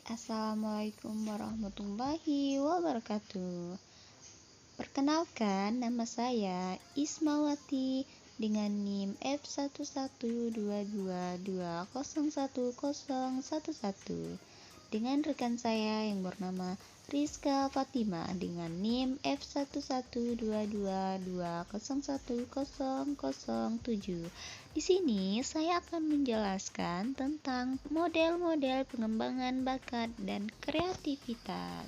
Assalamualaikum warahmatullahi wabarakatuh. Perkenalkan, nama saya Ismawati dengan NIM F11222011011 dengan rekan saya yang bernama Rizka Fatima dengan NIM F11222011007. Di sini saya akan menjelaskan tentang model-model pengembangan bakat dan kreativitas.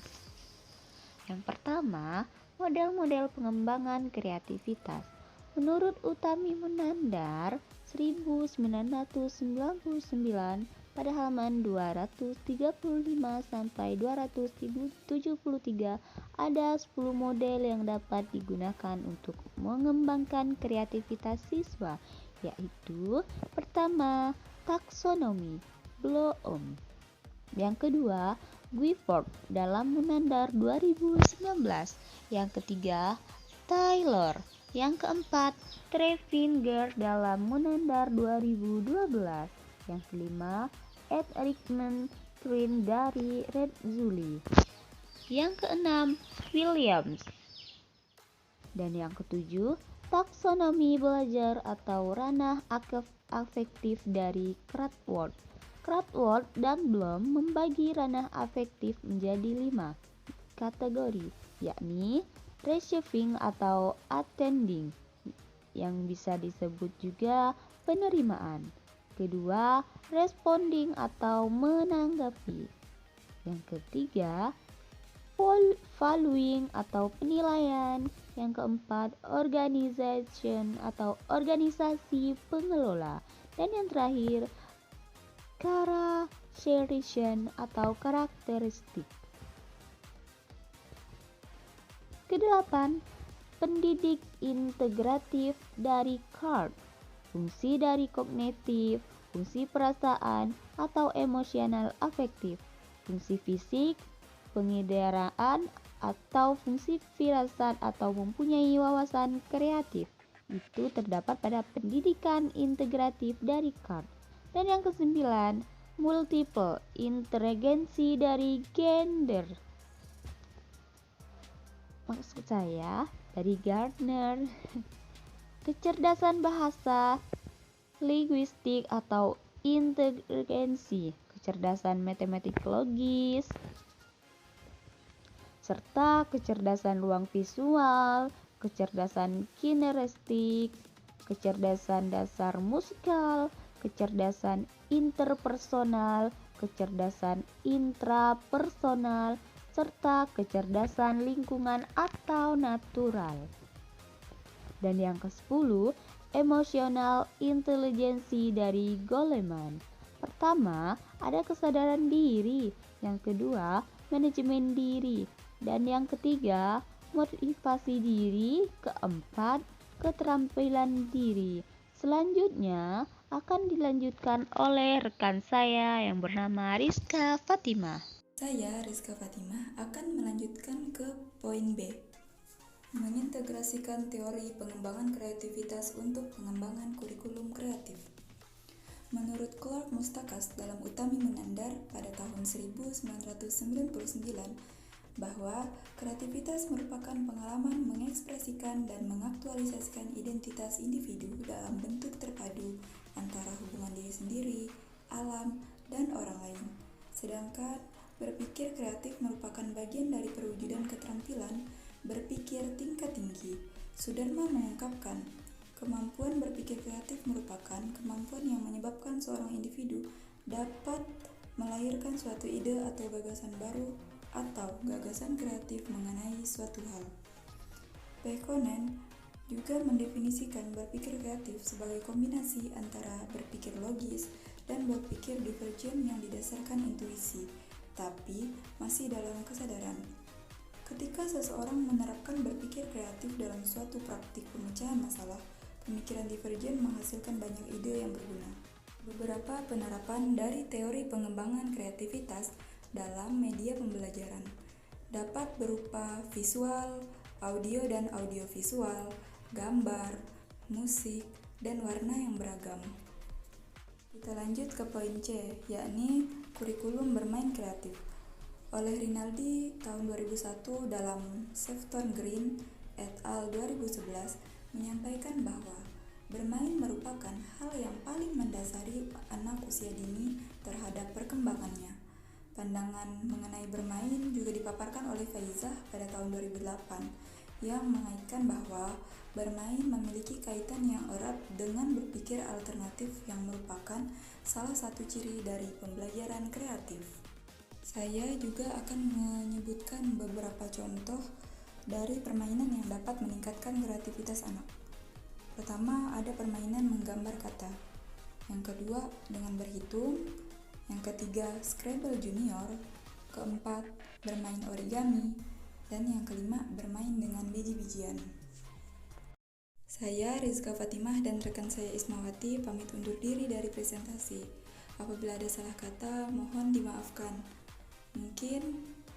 Yang pertama, model-model pengembangan kreativitas. Menurut Utami Munandar 1999 pada halaman 235 sampai 273 ada 10 model yang dapat digunakan untuk mengembangkan kreativitas siswa, yaitu pertama, taksonomi Bloom. Yang kedua, Guilford dalam Munandar 2019. Yang ketiga, Taylor. Yang keempat, Trevinger dalam Munandar 2012. Yang kelima, Ed Rickman Twin dari Red Zuli. Yang keenam, Williams. Dan yang ketujuh, taksonomi belajar atau ranah afektif dari Krathwood. Krathwood dan Bloom membagi ranah afektif menjadi 5 kategori, yakni receiving atau attending, yang bisa disebut juga penerimaan. Kedua, responding atau menanggapi. Yang ketiga, valuing atau penilaian. Yang keempat, organization atau organisasi pengelola. Dan yang terakhir, characterization atau karakteristik. Kedelapan, pendidik integratif dari Card. Fungsi dari kognitif, fungsi perasaan atau emosional afektif, fungsi fisik, pengendaraan atau fungsi firasat atau mempunyai wawasan kreatif. Itu terdapat pada pendidikan integratif dari Card. Dan yang kesembilan, multiple inteligensi dari Gender. Maksud saya dari Gardner. Kecerdasan bahasa, linguistik atau inteligensi, kecerdasan matematik logis, serta kecerdasan ruang visual, kecerdasan kinestetik, kecerdasan dasar musikal, kecerdasan interpersonal, kecerdasan intrapersonal, serta kecerdasan lingkungan atau natural. Dan yang ke-10, emotional intelligency dari Goleman. Pertama, ada kesadaran diri. Yang kedua, manajemen diri. Dan yang ketiga, motivasi diri. Keempat, keterampilan diri. Selanjutnya akan dilanjutkan oleh rekan saya yang bernama Rizka Fatima. Saya, Rizka Fatima, akan melanjutkan ke poin B. Mengintegrasikan teori pengembangan kreativitas untuk pengembangan kurikulum kreatif. Menurut Clark Mustakas dalam Utami Munandar pada tahun 1999 bahwa kreativitas merupakan pengalaman mengekspresikan dan mengaktualisasikan identitas individu dalam bentuk terpadu antara hubungan diri sendiri, alam, dan orang lain. Sedangkan berpikir kreatif merupakan bagian dari perwujudan keterampilan berpikir tingkat tinggi. Sudarma mengungkapkan, kemampuan berpikir kreatif merupakan kemampuan yang menyebabkan seorang individu dapat melahirkan suatu ide atau gagasan baru atau gagasan kreatif mengenai suatu hal. Pekonen juga mendefinisikan berpikir kreatif sebagai kombinasi antara berpikir logis dan berpikir divergen yang didasarkan intuisi, tapi masih dalam kesadaran. Ketika seseorang menerapkan berpikir kreatif dalam suatu praktik pemecahan masalah, pemikiran divergen menghasilkan banyak ide yang berguna. Beberapa penerapan dari teori pengembangan kreativitas dalam media pembelajaran dapat berupa visual, audio dan audiovisual, gambar, musik, dan warna yang beragam. Kita lanjut ke poin C, yakni kurikulum bermain kreatif oleh Rinaldi tahun 2001 dalam Sefton Green et al. 2011 menyampaikan bahwa bermain merupakan hal yang paling mendasari anak usia dini terhadap perkembangannya. Pandangan mengenai bermain juga dipaparkan oleh Faizah pada tahun 2008 yang mengaitkan bahwa bermain memiliki kaitan yang erat dengan berpikir alternatif yang merupakan salah satu ciri dari pembelajaran kreatif. Saya juga akan menyebutkan beberapa contoh dari permainan yang dapat meningkatkan kreativitas anak. Pertama, ada permainan menggambar kata. Yang kedua, dengan berhitung. Yang ketiga, Scrabble Junior. Keempat, bermain origami. Dan yang kelima, bermain dengan biji-bijian. Saya Rizka Fatimah dan rekan saya Ismawati pamit undur diri dari presentasi. Apabila ada salah kata, mohon dimaafkan. Mungkin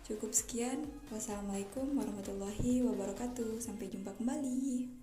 cukup sekian. Wassalamualaikum warahmatullahi wabarakatuh. Sampai jumpa kembali.